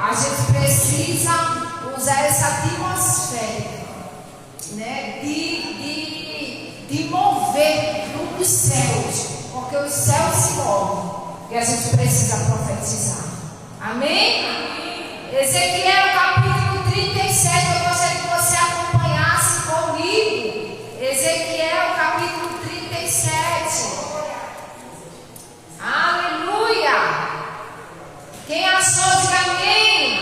A gente precisa usar essa atmosfera, né, de mover dos céus, porque os céus se movem e a gente precisa profetizar. Amém? Ezequiel capítulo 37, eu gostaria que você acompanhasse comigo. Ezequiel capítulo 37. Aleluia! Quem achou, diga amém.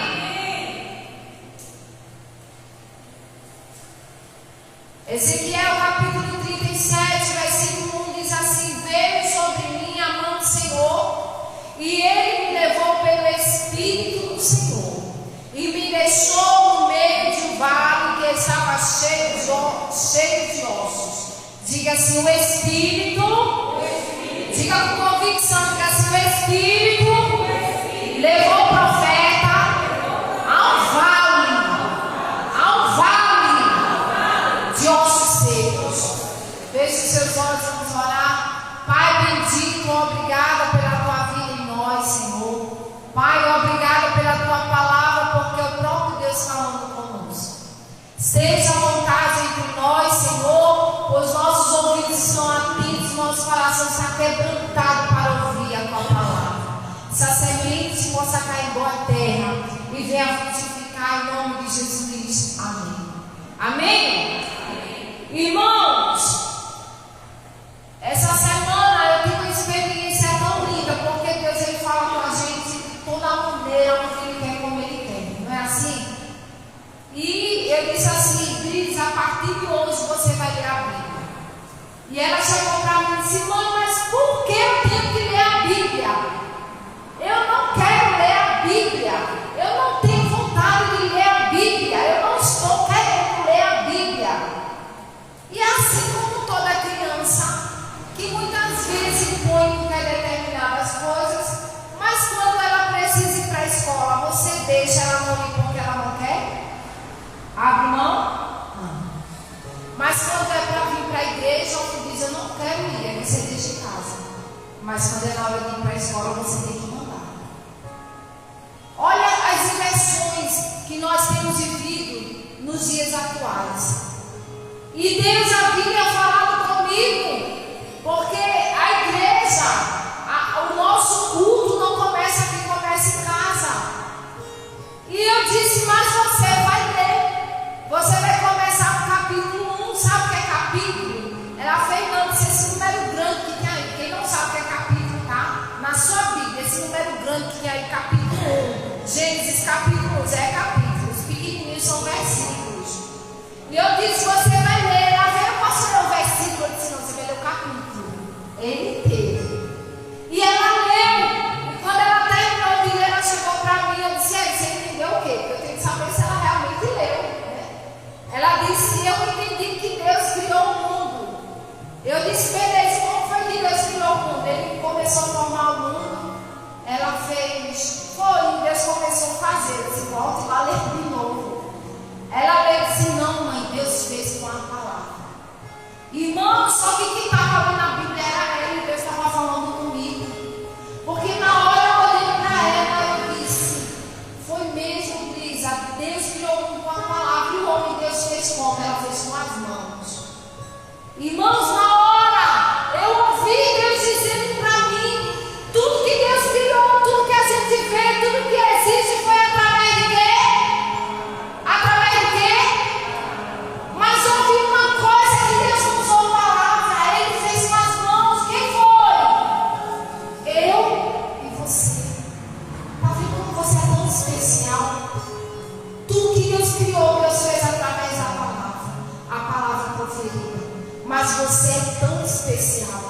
Ezequiel capítulo 37, versículo 1 diz assim: veio sobre mim a mão do Senhor, e ele me levou pelo Espírito do Senhor, e me deixou no meio de um vale que estava cheio de ossos. Diga assim: o Espírito, diga com convicção, diga assim: o Espírito levou o profeta ao vale de ossos secos. Feche os seus olhos, vamos orar. Pai bendito, obrigada pela tua vida em nós, Senhor. Pai, obrigada pela tua palavra, porque é o próprio Deus falando conosco. Esteja à vontade entre nós, Senhor, pois nossos ouvidos estão atentos, nosso coração está quebrantado para ouvir a tua palavra. Essa semente possa cair em boa terra e venha frutificar em nome de Jesus. Amém. Amém? Amém. Irmãos, essa semana eu tive uma experiência tão linda, porque Deus ele fala com a gente de toda maneira, onde Ele quer, como Ele quer, não é assim? E eu disse assim: Cris, a partir de hoje você vai ler a Bíblia. E ela chegou para mim e disse: mãe, mas por que eu tenho que ler a Bíblia? Eu não quero ler a Bíblia, eu não tenho vontade de ler a Bíblia, eu não estou querendo ler a Bíblia. E assim como toda criança, que muitas vezes impõe que quer determinadas coisas, mas quando ela precisa ir para a escola, você deixa ela não ir porque ela não quer? Abre mão? Não. Mas quando é para vir para a igreja, você diz: eu não quero ir, aí você deixa em casa. Mas quando é na hora de ir para a escola, você tem que mandar. Olha as inversões que nós temos vivido nos dias atuais. E Deus havia falado comigo, porque a igreja, o nosso culto não começa aqui, começa em casa. E eu disse: mas você vai ler, você vai começar no capítulo 1, sabe o que é capítulo? Ela fez não, esse número grande que tem aí, quem não sabe o que é capítulo, tá? Na sua Bíblia, esse número grande que tem aí, capítulo 1, Gênesis capítulo 1, é capítulo, os pequenininhos são versículos. E eu disse: você vai ler, ela veio, eu posso ler o versículo? Eu disse: não, você vai ler o capítulo, ele inteiro. E ela leu, e quando ela terminou de ler, ela chegou para mim, eu disse: você entendeu o quê? Porque eu tenho que saber se ela realmente leu, né? Ela disse: eu entendi que Deus criou o mundo. Eu disse: beleza, como foi que Deus criou o mundo? Ele começou a formar o mundo, ela fez, Deus começou a fazer, eu disse: volte lá ler de novo. Ela leu e disse: não, mãe, Deus fez com a palavra. Irmão, só que quem estava lendo a Bíblia era ela, e Deus estava falando comigo. Porque na hora eu olhei para ela, eu disse: foi mesmo, Cris, Deus criou o mundo com a palavra, e o homem Deus fez como? Ela fez com as mãos. Irmãos, na hora eu ouvi Deus dizendo para mim: tudo que Deus criou, tudo que a gente vê, tudo que existe foi através de quê? Através de quê? Mas ouvi uma coisa que Deus não usou palavra, Ele fez com as mãos. Quem foi? Eu e você. Está vendo como você é tão especial? Tudo que Deus criou, Deus fez através da palavra, a palavra proferida. Mas você é tão especial,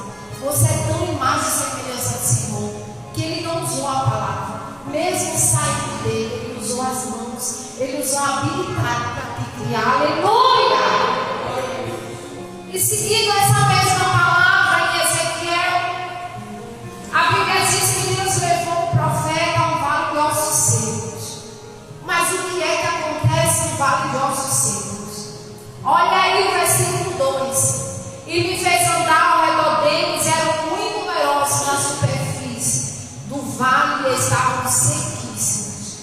você é tão imagem e semelhança do Senhor, que Ele não usou a palavra, mesmo saindo dele, Ele usou as mãos, Ele usou a habilidade para te criar. Aleluia! E seguindo essa mesma palavra em Ezequiel, a Bíblia diz que Deus levou o profeta a um vale de ossos secos. Mas o que é que acontece no vale de ossos secos? Olha aí o versículo 2: e me fez andar ao redor deles, eram muito numerosos na superfície do vale e estavam sequíssimos.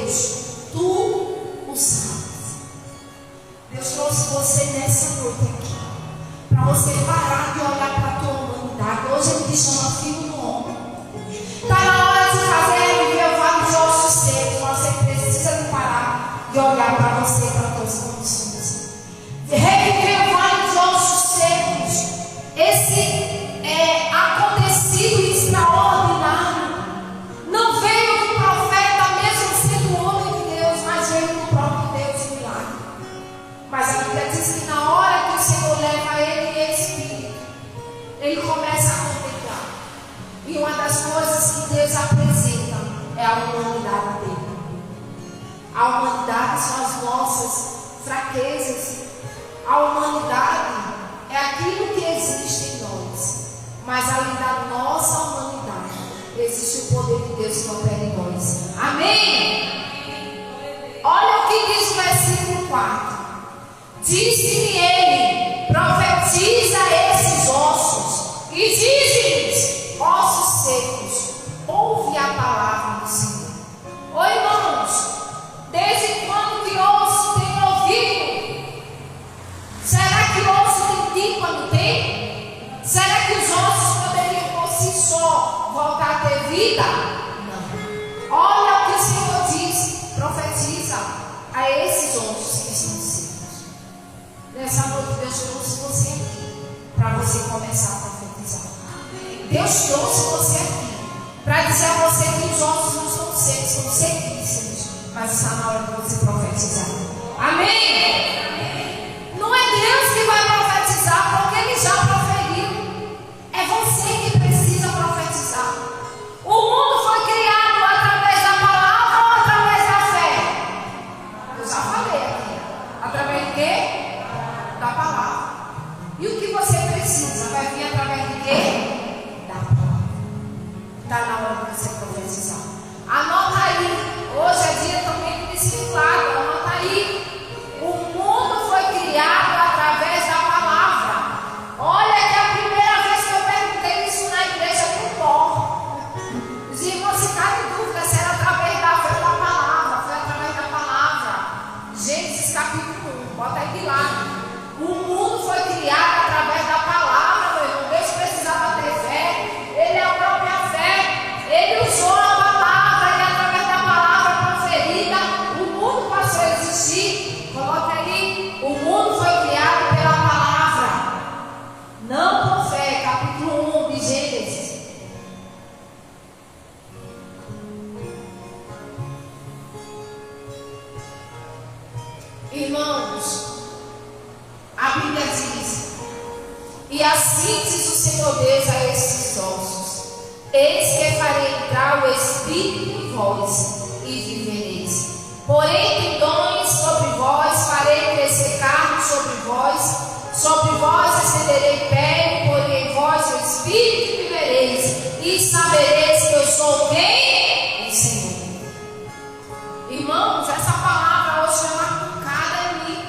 Deus, tu o sabes. Deus trouxe você nessa noite aqui, para você parar de olhar para a tua humanidade. Hoje Ele te chama filho do homem. Está na hora de fazer viver o vale de ossos secos. Você precisa de parar de olhar para você, para as tuas condições. Reviver o vale de ossos secos. Esse acontecido extraordinário não veio do profeta, mesmo sendo homem de Deus, mas veio do próprio Deus o milagre. Mas a Bíblia diz que na hora que o Senhor leva ele em espírito, ele começa a contemplar. E uma das coisas que Deus apresenta é a humanidade dele. A humanidade são as nossas fraquezas. A humanidade é aquilo que existe em nós. Mas além da nossa humanidade, existe o poder de Deus que opera em nós. Amém? Olha o que diz o versículo 4. Disse-lhe ele: profetiza esses ossos e dize-lhes: ossos secos, ouve a palavra do Senhor. Ô irmãos, desde quando que osso tem ouvido? Será que osso tem tímpano? Tem? Será que os ossos poderiam por si só voltar a ter vida? Não. Olha o que o Senhor diz, profetiza a esses ossos que estão secos. Nessa noite Deus trouxe você aqui para você começar a profetizar. Deus trouxe você aqui para dizer a você que os ossos não estão secos, são sequíssimos, mas está na hora de você profetizar. Amém? Não é Deus que vai profetizar, porque Ele já profetizou. É você que precisa profetizar. O mundo foi criado através da palavra ou através da fé? Eu já falei aqui. Através de quê? Da palavra. E o que você precisa? Vai vir através de quê? Da palavra. Está na hora de você profetizar. Anota aí. Hoje é dia também do discipulado. Anota aí. O mundo foi criado através da palavra. Olha que a primeira vez que eu perguntei isso na igreja do pó, os irmãos ficaram em dúvida se era através da fé ou da palavra. Foi através da palavra. Gênesis capítulo 1, bota aí de lado. O mundo foi criado através da palavra, meu irmão. Deus precisava ter fé. Ele é a própria fé. Ele usou a palavra e através da palavra proferida, o mundo passou a existir. Coloca aí. O mundo foi criado pela palavra. Não por fé, capítulo 1 de Gênesis. Irmãos, a Bíblia diz: e assim diz o Senhor Deus a estes ossos: eis que farei entrar o Espírito em vós e vivereis. Porém, tendões sobre vós, farei crescer carne sobre vós estenderei pele, porém em vós o Espírito e vivereis, e sabereis que eu sou quem? O Senhor. Irmãos, essa palavra hoje é marcada em mim.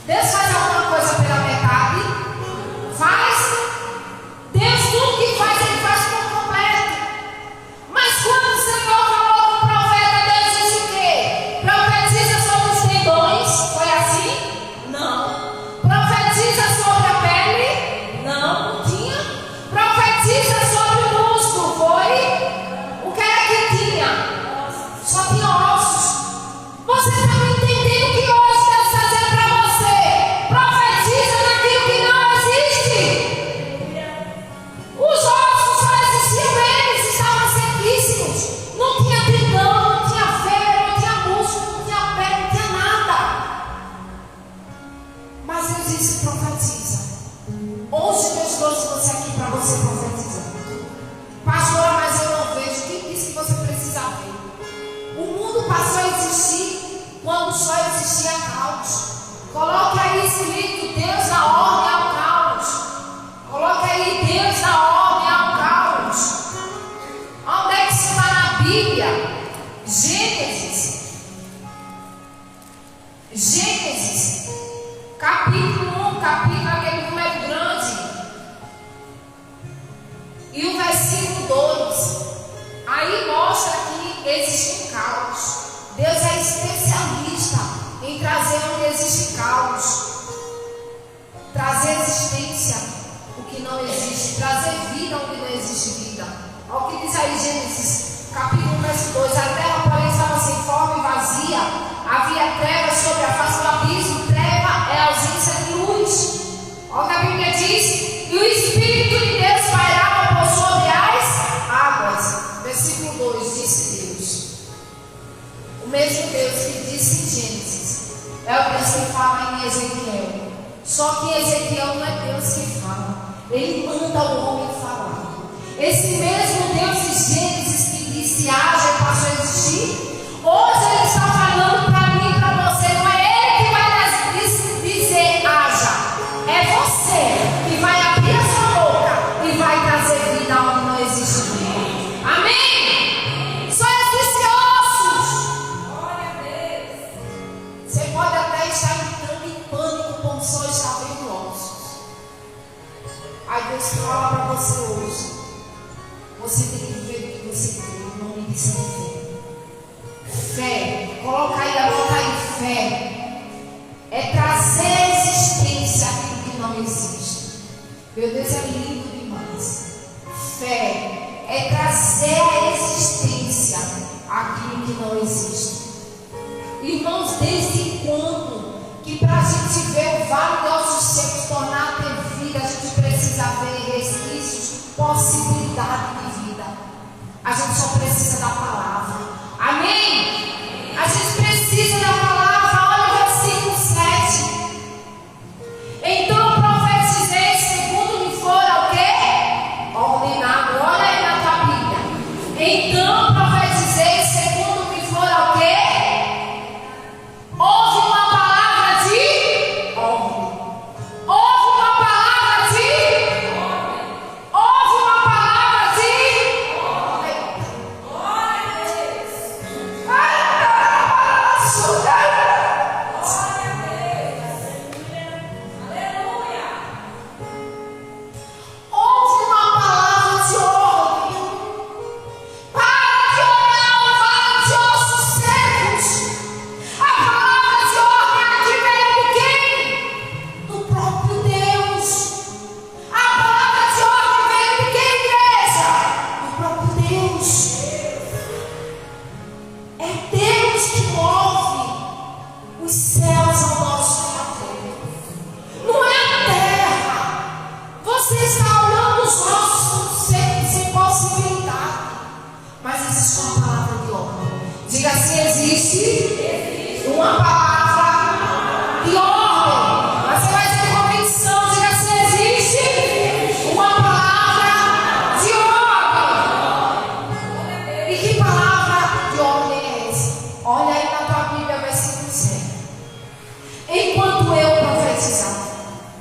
Deus faz alguma coisa pela metade? Faz. Deus tudo que faz, Ele faz por completo. Mas quando o Senhor falou com o profeta, Deus disse o quê? Profetiza sobre os tendões. Foi assim? Não. Profetiza sobre a pele? Não, não tinha. Profetiza sobre o músculo? Foi? O que era que tinha? Só tinha ossos. Você está me entendendo que hoje Deus está dizendo para você: profetiza naquilo que não existe. Os ossos só existiam, eles estavam sequíssimos. Não tinha tendão, não tinha fêmea, não tinha músculo, não tinha pele, não tinha nada. Mas Deus disse: profetiza. Hoje Deus trouxe você aqui para você profetizar. Pastora, mas eu não vejo. Quem disse que você precisa ver? O mundo passou a existir quando só existia caos. Coloque aí escrito: Deus dá ordem ao caos. Coloque aí: Deus dá ordem ao caos. Onde é que isso está na Bíblia? Gênesis, capítulo 1, capítulo aquele número grande. E o versículo 2. Aí mostra que existe um caos. Deus é especialista em trazer onde existe caos, trazer existência o que não existe, trazer vida onde não existe vida. Olha o que diz aí Gênesis capítulo 2: a terra porém estava sem forma e vazia, havia trevas sobre a face do abismo. Treva é a ausência de luz. Olha o que a Bíblia diz: e o Espírito de Deus pairava por sobre as águas. Versículo 2, disse Deus. O mesmo Deus que disse em Gênesis é o Deus que fala em Ezequiel. Só que Ezequiel não é Deus que fala, ele manda o homem falar. Esse mesmo Deus de Gênesis que disse haja e passou a existir, hoje ele está falando para mim e para você. Não é ele que vai dizer haja, é você que vai abrir a sua boca e vai trazer vida onde não existe vida. Amém? Só existem ossos. Glória a Deus. Você pode até estar entrando em pânico como só está vendo ossos. Aí Deus fala para você hoje: você tem que ver o que você tem, em nome de fé. Fé, coloca aí, anota aí, fé é trazer à existência aquilo que não existe. Meu Deus, é lindo demais. Fé é trazer à existência aquilo que não existe. Irmãos, desde quando que para a gente ver o vale de ossos secos tornar a ter vida, a gente precisa ver resquícios, possibilidade de vida? A gente só precisa da palavra. Amém? A gente precisa da palavra. Olha o versículo 7. Então profetizei segundo me fora o quê? Ordenado. Olha aí na tua Bíblia. Então profetizei segundo me fora o quê? Houve uma palavra de ordem. Houve uma palavra de ordem. Houve uma palavra de ordem. Glória a Deus. Diga assim: existe uma palavra de ordem. Você vai ter convicção. Diga assim: existe uma palavra de ordem. E que palavra de ordem é essa? Olha aí na tua Bíblia, versículo 7. Enquanto eu profetizava.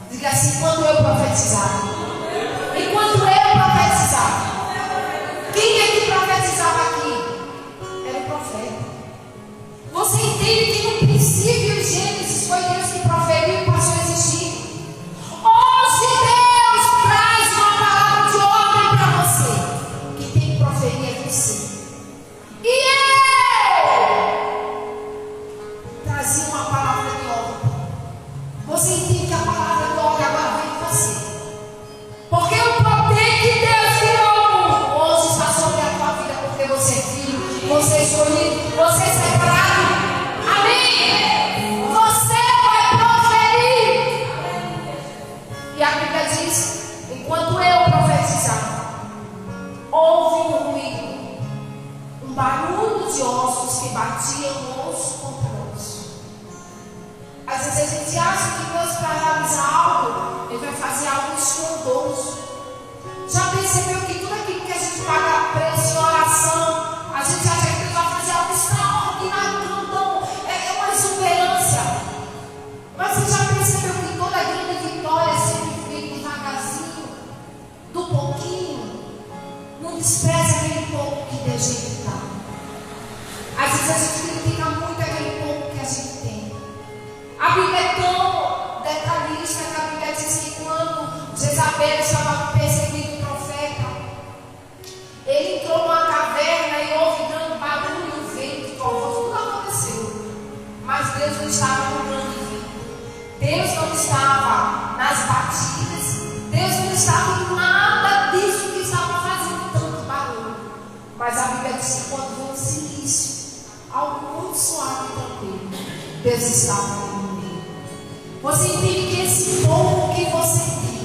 Diga assim: enquanto eu profetizava. Enquanto eu profetizava. Quem é que profetizava aqui? Era o profeta. Você entende que no princípio de Gênesis foi Deus que proferiu e passou a existir? Hoje Deus traz uma palavra de ordem para você. Quem tem que proferir é você. E eu trazia uma palavra de ordem. Você entende que a palavra de ordem agora vem de você? Porque o poder que Deus criou no mundo hoje está sobre a tua vida, porque você é filho, você é escolhido, você é separado. Amém? Você vai proferir. E a Bíblia diz: enquanto eu profetizava, houve um ruído, um barulho de ossos que batiam osso contra osso. Às vezes a gente acha que Deus, para realizar algo, Ele vai fazer algo estrondoso. Já percebeu que tudo aquilo que a gente paga preço em oração, a gente acha que Deus vai fazer algo extraordinário, então é uma exuberância. Mas você já percebeu que toda grande vitória sempre vem devagarzinho, do pouquinho? Não despreza aquele pouco que Deus te dá. Às vezes a gente critica muito aquele pouco que a gente tem. A Bíblia é tão detalhista que a Bíblia diz que quando Jezabel estava perseguindo o profeta, ele entrou numa caverna e houve grande barulho, vento, tudo aconteceu. não estava no grande vinho. Deus não estava nas batidas. Deus não estava em nada disso que estava fazendo tanto barulho. Mas a Bíblia diz que quando veio o silício, algo muito suave e tranquilo, Deus estava no meio. Você entende que esse povo que você tem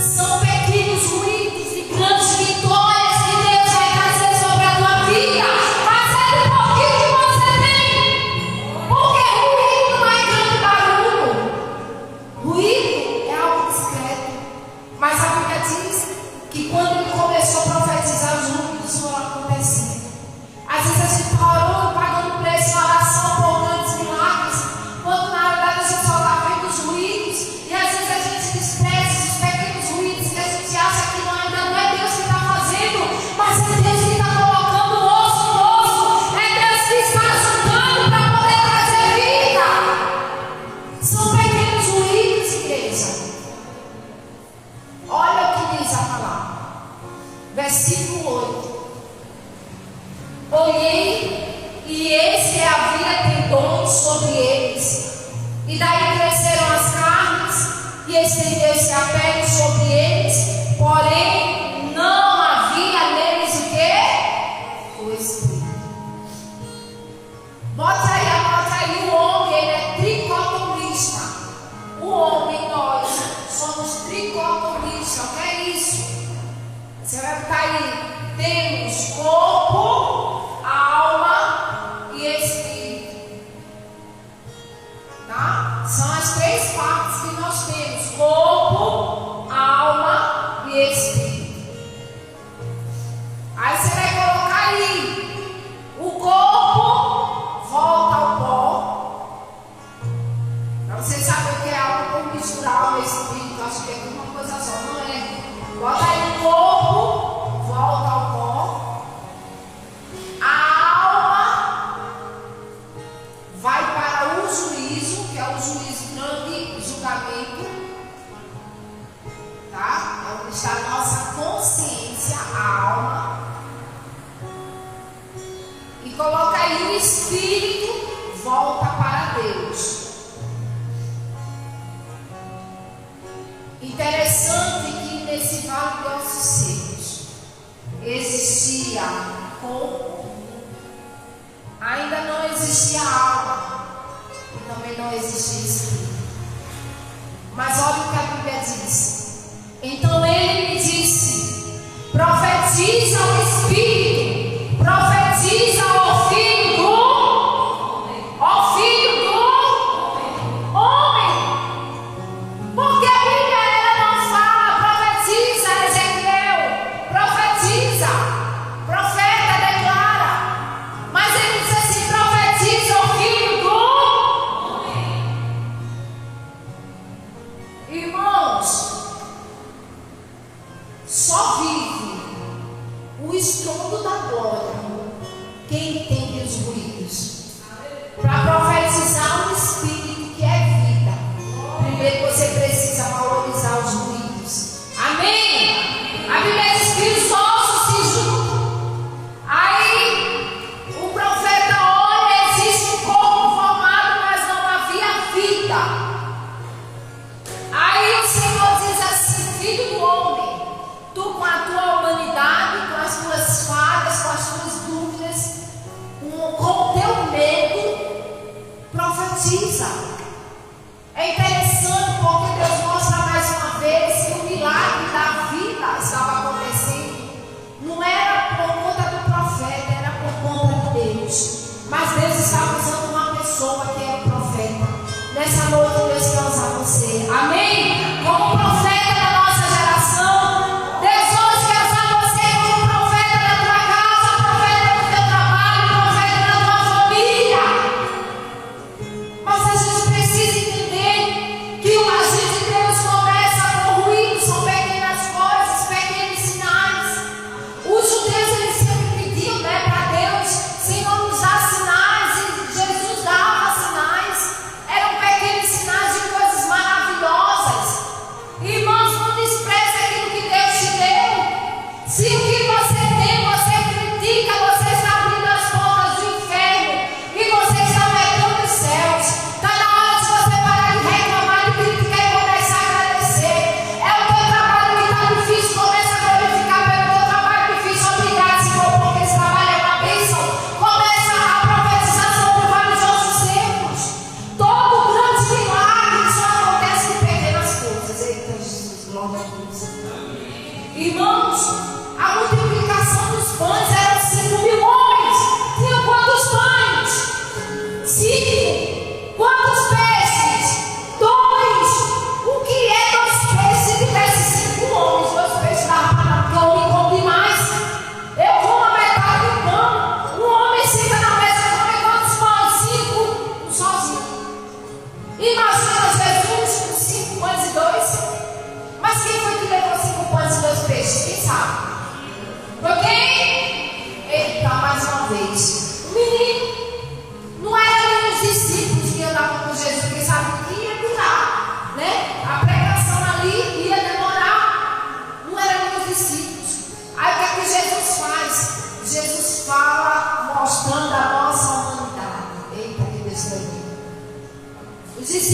são pequenos ruídos e grandes vitórias que Deus vai trazer sobre a tua vida. Mas é do pouquinho que você tem. Porque ruído não é grande barulho. Ruído é algo discreto. Mas a Bíblia diz que quando ele começou a profetizar, os ruídos foram acontecendo. Às vezes a gente está orando, pagando preço em oração por grandes milagres, quando na verdade a gente só está vendo os ruídos. E às vezes a gente despreza os pequenos ruídos que a gente acha que ainda não é Deus que está fazendo, mas é Deus que está colocando osso no osso. É Deus que está ajudando para poder trazer vida. São pequenos ruídos, igreja. Olha o que diz a palavra. Versículo 8. Olhei, e eis que havia tendões sobre eles, e daí cresceram as carnes, e estendeu-se a pele sobre eles, porém não havia neles o quê? O Espírito. Anota aí, o homem, ele é tricotomista. O homem, nós somos tricotomistas. O que é isso? Você vai ficar aí. Temos corpo, alma e espírito. Tá? São as três partes que nós temos: corpo, alma e espírito. Aí você vai colocar aí: o corpo volta ao pó. Para você saber o que é algo misturar alma e espírito, acho que é uma coisa só, não é? Bota aí: o corpo volta ao pó, a alma vai para o juízo, que é o juízo grande julgamento, tá? É onde está a nossa consciência, a alma. E coloca aí: o espírito volta para Deus. Interessante que nesse vale de ossos secos existia corpo, ainda não existia alma e também não existia espírito. Mas olha o que a Bíblia diz. Então ele me disse: profetiza ao Espírito, profetiza ao Filho do homem. Porque a Bíblia ela não fala profetiza Ezequiel, profetiza, profeta declara, mas ele diz assim: profetiza ao Filho do homem. Irmãos, só vive o estrondo da glória quem entende os ruídos. Para profetizar o Espírito que é vida, primeiro você precisa valorizar os ruídos. Amém? A Bíblia diz que os ossos se juntam. Aí o profeta olha, existe um corpo formado, mas não havia vida. Aí o Senhor diz assim: filho do homem, tu com a tua humanidade, com as tuas falhas, com as tuas dúvidas, com o teu medo, profetiza. É interessante porque Deus mostra mais uma vez que o milagre da vida estava acontecendo. Não era por conta do profeta, era por conta de Deus. Mas Deus estava usando uma pessoa que era o profeta. Nessa noite Deus quer usar você. Amém? Como profeta da nossa geração, Deus hoje quer usar você como profeta da tua casa, profeta do teu trabalho, profeta da tua família. Mas a gente precisa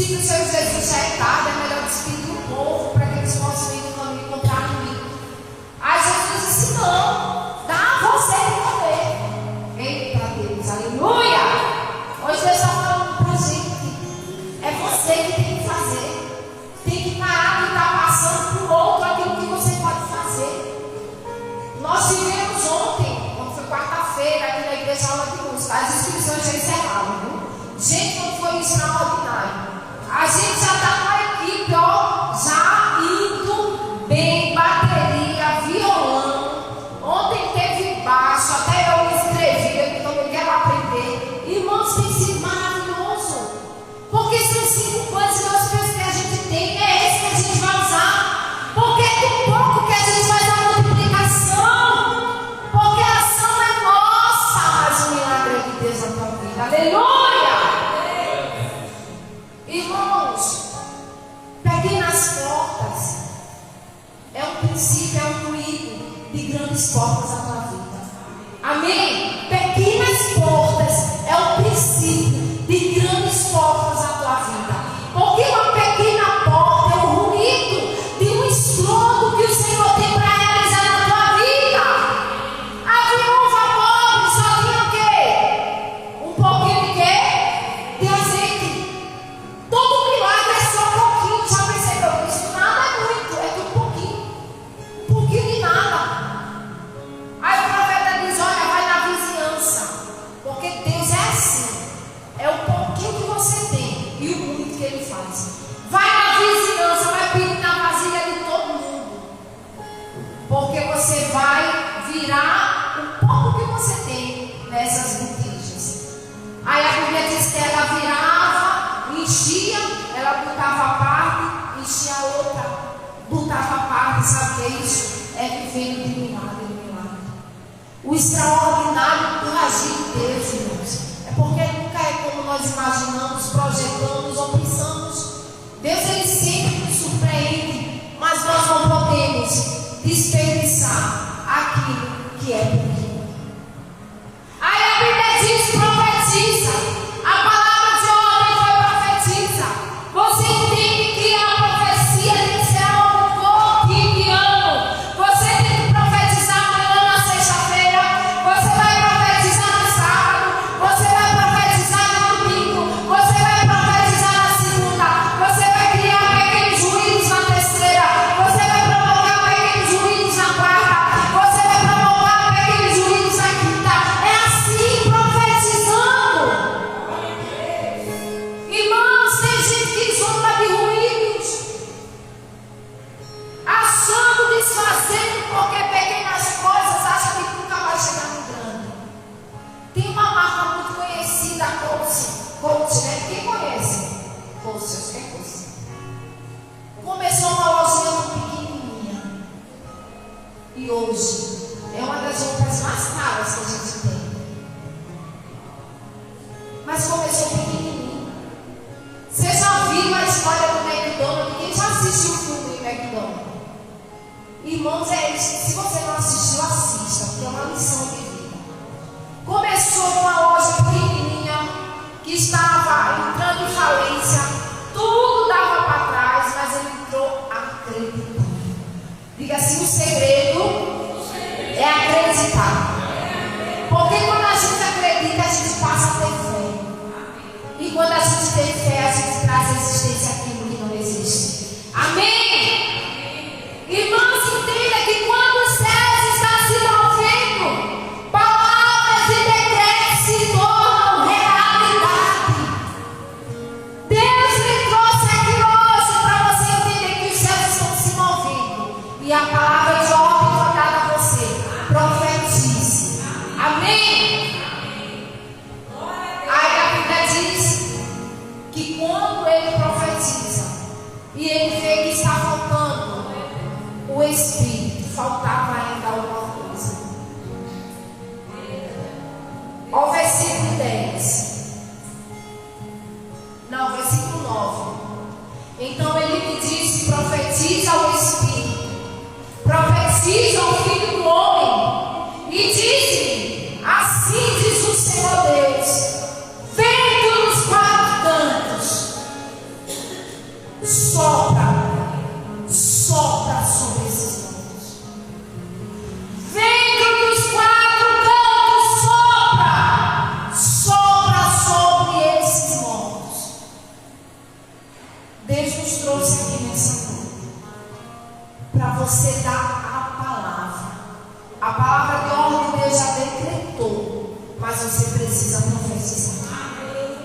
Se o Senhor Jesus já é tarde, é melhor despedir o povo para que eles possam ir no caminho encontrar comigo. Aí Jesus disse: não, dá a você de comer. Eita Deus, aleluia! Hoje Deus está falando para a gente: é você que tem que fazer. Tem que parar de estar passando para o outro aquilo que você pode fazer. Nós tivemos ontem, quando foi quarta-feira, aqui na igreja aula de música, as inscrições já encerraram, viu? Gente, não foi extraordinário. A gente já está com a equipe, ó, já indo bem, bateria, violão. Ontem teve baixo, até eu escrevi, então eu quero aprender. Irmãos, tem sido maravilhoso. Porque são 5 coisas que a gente tem, é esse que a gente vai usar. Porque é do pouco que a gente faz a multiplicação. Porque a ação é nossa, mas o milagre é de Deus na tua vida. Aleluia! Irmãos, pequenas portas é um princípio, é um ruído de grandes portas na tua vida. Amém? Pequenas portas é um princípio de grandes portas na tua vida. Porque uma pequena porta é o ruído de um estrondo que o Senhor tem para realizar na tua vida. A viúva pobre só tinha o quê? Um pouquinho de quê? De azeite. Todo milagre é só um pouquinho, já percebeu isso? Nada é muito, é tudo pouquinho. Um pouquinho de nada. Aí o profeta diz: olha, vai na vizinhança. Porque Deus é assim. É o pouquinho que você tem e o muito que Ele faz. Vai na vizinhança, vai pedir na vasilha de todo mundo. Porque você vai virar o pouco que você tem nessas botijas. Aí a Bíblia diz que ela virava, enchia, ela botava a parte, enchia a outra, botava a parte. Sabe o que é isso? É vivendo de milagre em milagre. O extraordinário do agir de Deus, irmãos, é porque nunca é como nós imaginamos, projetamos ou pensamos. Deus, Ele sempre nos surpreende, mas nós não podemos desperdiçar aquilo que é pequeno. Aí a Bíblia diz: profetiza. A palavra de ordem foi profetiza. Você tem que criar a profecia, tem que ser algo cotidiano. Você tem que profetizar amanhã na sexta-feira. Você vai profetizar no sábado. Você vai profetizar no domingo. Você vai profetizar na segunda. Você vai criar pequenos juízos na terceira. Você vai provocar pequenos juízos na quarta. Você vai provocar pequenos juízos na quinta. É assim, profetizando. Irmãos, tem gente que zomba de ruídos, achando, desfazendo, porque pequenas coisas acham que nunca vai chegar no grande. Tem uma marca muito conhecida, Coach, né? Quem conhece? Coach, quem conhece? Começou uma lojinha muito pequenininha e hoje é uma das roupas mais caras que a gente tem. Mas começou pequenininho. Você já viu a história do McDonald's? Quem já assistiu o filme do McDonald's? Irmãos, é isso. Se você não assistiu, assista, porque é uma lição de vida. Começou uma loja pequenininha que estava entrando em falência. Tudo dava para trás, mas ele entrou acreditando. Diga assim: o segredo é acreditar. Porque quando a gente acredita, a gente passa a ter fé. E quando a gente tem fé, a gente traz à existência aquilo que não existe. Amém? Irmãos, entenda que quando os céus estão se movendo, palavras e decretos se tornam realidade. Deus lhe trouxe aqui hoje para você entender que os céus estão se movendo. E a palavra de ordem foi dada a você. Profetize. Amém? Aí a Bíblia diz que quando ele profetiza e ele vê que está faltando o Espírito, faltava ainda alguma coisa. Olha o versículo 10. Não, versículo 9. Então ele me disse: profetiza ao Espírito, profetiza ao Filho do Homem, e diz-me: assim diz o Senhor Deus, vendo nos quatro cantos,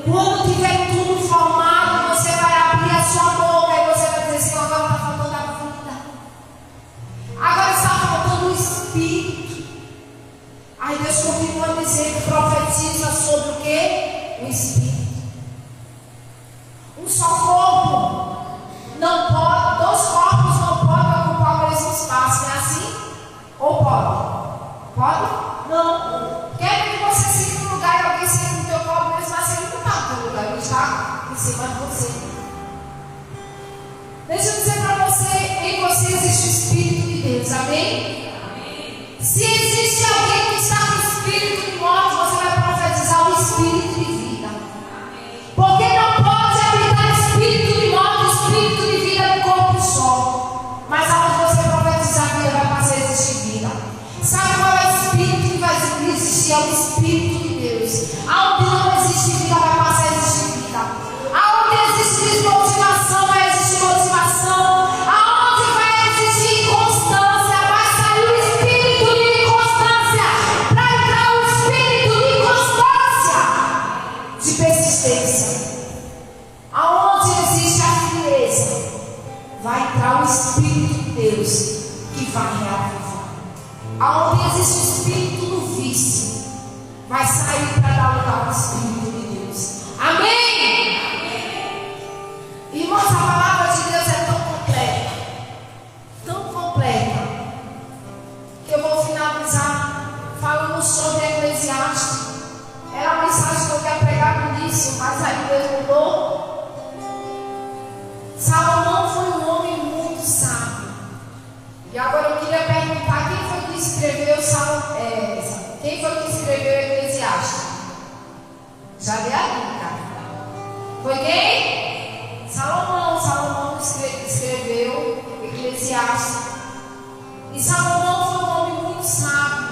Quando tiver tudo formado, você vai abrir a sua boca e você vai dizer assim: agora está faltando a vida. Agora está faltando o Espírito. Aí Deus continua a dizer, profetiza sobre o quê? O Espírito. Um só corpo não pode, dois corpos não podem ocupar o mesmo espaço, não é assim? Ou pode? Pode? Não. Quer que você siga no lugar e alguém siga no teu corpo, mesmo assim ele não está no teu lugar, ele está em cima de você. Deixa eu dizer para você, em você existe o Espírito de Deus, amém? Amém. Se existe alguém que está com o Espírito de morte, você vai profetizar o Espírito de vida. Amém. Porque não pode habitar Espírito de morte e Espírito de vida no corpo só. Mas aonde você profetizar vida, vai passar a existir vida. Sabe qual é o Espírito que vai existir? É o Espírito de Deus. Aonde não existe vida, vai passar a existir vida. Aonde existe desmotivação, vai existir motivação. Aonde vai existir inconstância, vai sair o Espírito de inconstância, para entrar o Espírito de constância, de persistência. Aonde existe a frieza, vai entrar o Espírito de Deus, que vai reavivar. Aonde existe o Espírito do vício, vai sair para dar lugar ao Espírito de Deus. Amém? Amém. Irmãos, a palavra de Deus é tão completa, que eu vou finalizar falando sobre Eclesiastes. Era a mensagem que eu queria pregar no início, mas aí Deus mudou. Salomão foi um homem muito sábio. E agora eu queria perguntar: quem foi que escreveu quem foi que escreveu Eclesiastes? Já dei a dica. Foi quem? Salomão. Salomão escreveu Eclesiastes. E Salomão foi um homem muito sábio.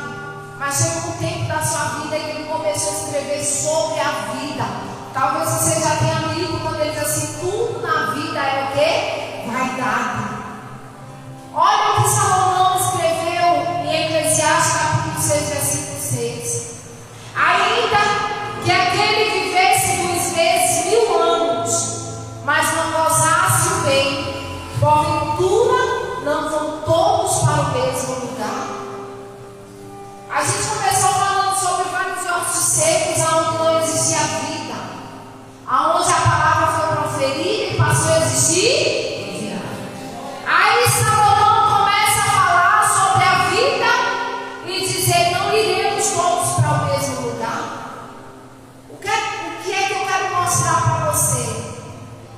Mas chegou um tempo da sua vida que ele começou a escrever sobre a vida. Talvez você já tenha lido quando ele diz assim: tudo na vida é o quê? Vaidade. Olha o que Salomão escreveu em Eclesiastes capítulo 6, versículo 6. Ainda que aquele vivesse 2 vezes 1000 anos, mas não gozasse o bem, porventura não vão todos para o mesmo lugar. A gente começou falando sobre vários ossos secos aonde não existia vida, aonde a palavra foi proferida e passou a existir. Aí Salomão começa a falar sobre a vida e dizer: não iremos todos para o mesmo lugar. O que é que eu quero mostrar para você?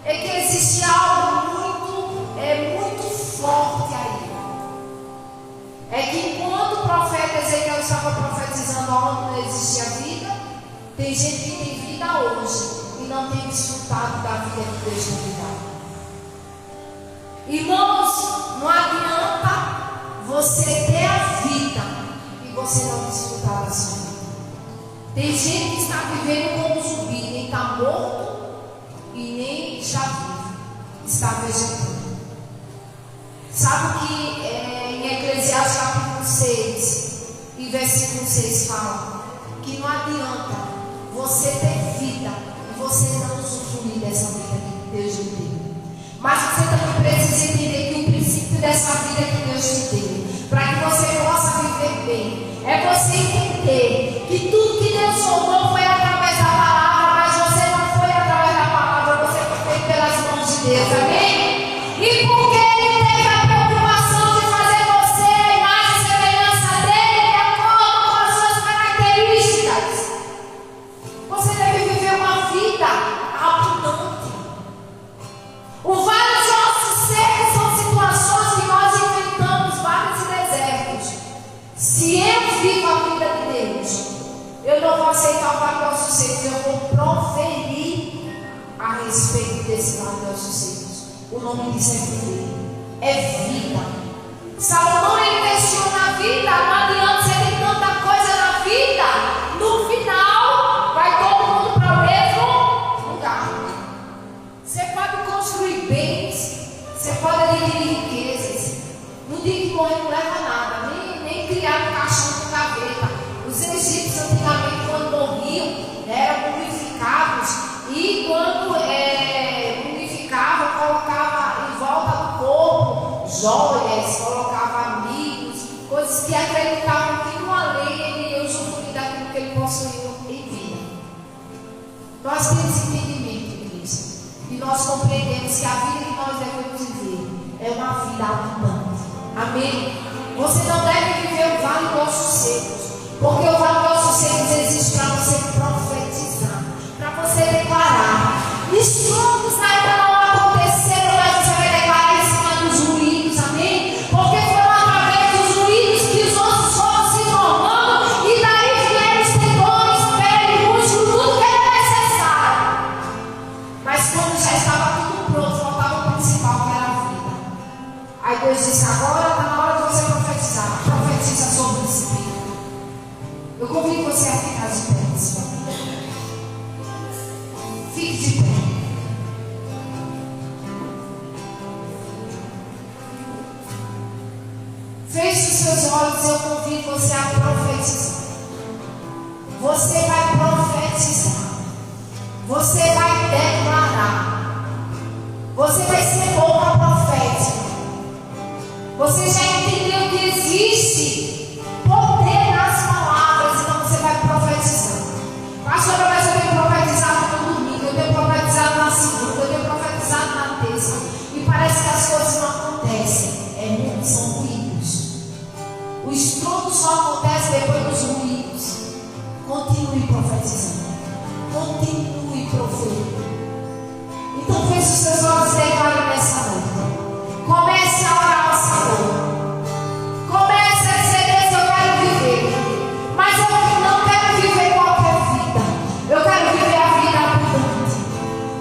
É que existe algo muito forte aí. É que enquanto o profeta Ezequiel estava profetizando onde não existia vida, tem gente que tem vida hoje e não tem desfrutado da vida que Deus tem dado. Irmãos, não adianta você ter a vida e você não desfrutar da sua vida. Tem gente que está vivendo como zumbi, nem está morto e nem está vivo, está vegetando. Sabe que em Eclesiastes capítulo 6 e versículo 6 fala que não adianta você ter vida e você não usufruir dessa vida que Deus lhe deu. Mas você também precisa entender que o princípio dessa vida que Deus te deu, para que você possa viver bem, é você entender que tudo que Deus formou foi através da palavra, mas você não foi através da palavra, você foi feito pelas mãos de Deus, amém? E porque Ele teve a preocupação de fazer você a imagem e semelhança dEle, de acordo com as suas características, você deve viver uma vida abundante. O vale de ossos secos são situações que nós enfrentamos, vales e desertos. Se eu vivo a vida de Deus, eu não vou aceitar o vale de ossos secos, eu vou proferir a respeito desse vale de ossos secos. O nome disso é vida. É vida. Salomão, ele questiona a vida. Não adianta você ter tanta coisa na vida, no final vai todo mundo para o mesmo lugar. Você pode construir bens, você pode adquirir riquezas. No dia que morrer não leva nada, nem criar um caixão com gaveta. Os egípcios antigamente, quando morriam, eram mumificados e esse entendimento, igreja, e nós compreendemos que a vida que nós devemos viver é uma vida abundante. Amém? Você não deve viver o vale dos ossos secos, porque o vale dos ossos secos existe para você profetizar, para você declarar. Estudos ainda não aconteceram, mas você vai declarar em cima dos ruídos. Amém? Porque foram através dos ruídos que os ossos foram se formando, e daí vieram os tendões, pele, músculo, tudo que era necessário. Mas quando já estava tudo pronto, faltava o principal, que era a vida. Aí Deus disse: agora está na hora de você profetizar. Profetiza sobre esse espírito. Eu convido você a ficar de pé nesse momento. Fique de pé. Feche os seus olhos e eu convido você a profetizar. Você vai profetizar. Você vai declarar. Você vai ser boca profética. Você já entendeu que existe poder nas palavras, então você vai profetizar. Pastora, mas eu tenho profetizado no domingo, eu tenho profetizado na segunda, eu tenho profetizado na terça, e parece que as coisas não acontecem. São ruídos. O estrondo só acontece depois dos ruídos. Continue profetizando. Continue profetizando. Então feche os seus olhos e declare nessa noite. Comece a orar ao Senhor. Comece a dizer: Deus, eu quero viver. Mas eu não quero viver qualquer vida. Eu quero viver a vida abundante.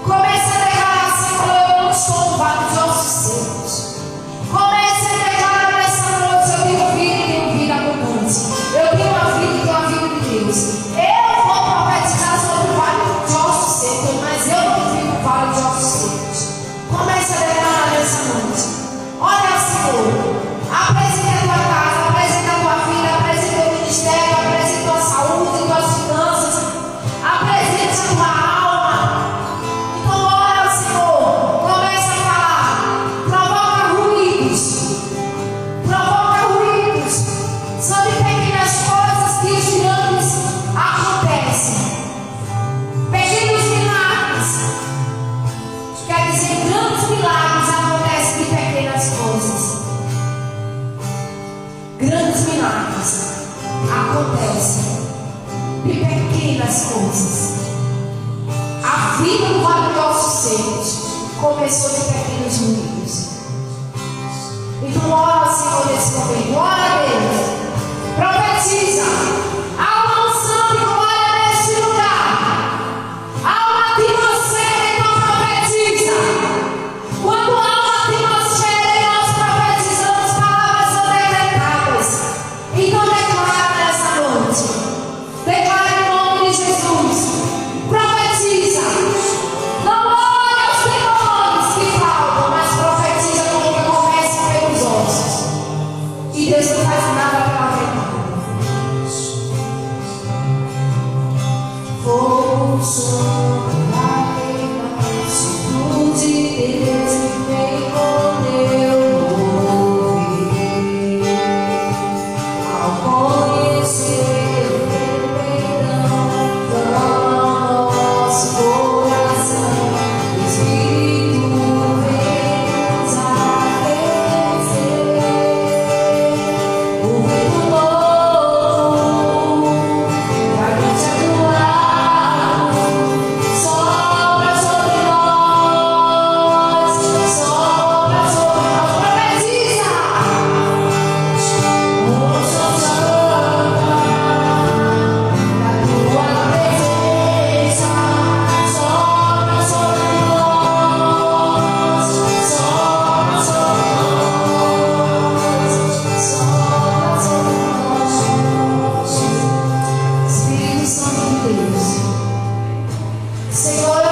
Comece a declarar: Senhor, eu não estou no vale de ossos secos. Comece a declarar nessa noite: eu tenho vida e tenho vida abundante. Eu tenho uma vida e tenho a vida de Deus. Eu vou profetizar sobre o vale de ossos secos, mas eu não vivo o vale de ossos secos. Comece a declarar nessa noite. Olha, Senhor, apresenta a tua casa, apresenta a tua vida, apresenta o ministério, apresenta a tua saúde, as tuas finanças, apresenta a tua alma. Então, olha, Senhor, começa a falar, provoca ruídos sobre pequenas coisas que os grandes acontecem. Pequenos milagres, quer dizer, grandes milagres acontecem de pequenas coisas. Grandes milagres acontecem de pequenas coisas. A vida do vale de ossos secos começou de pequenos ruídos. Então ora, Senhor, nesse momento. Ora a Deus. Profetiza. Há uma unção de glória neste lugar. Há uma atmosfera, então profetiza. Quando há uma atmosfera, nós profetizamos, palavras são decretadas. Então declara nessa noite. Declara em nome de Jesus. Profetiza. Não olhe aos demônios que faltam, mas profetiza como que comece pelos ossos. E Deus não faz nada pela verdade. Fogo sobre a queima, de Deus vem com eu ouvi. Ao conhecer o teu perdão, clama nosso coração. O Espírito vem nos aquecer. O vento novo vai nos atuar. Sopra sobre nós, sopra sobre nós. Profetiza. Ouça santa da tua presença. Sopra sobre nós, sopra sobre nós, sopra sobre nós. Espírito Santo de Deus, Senhor,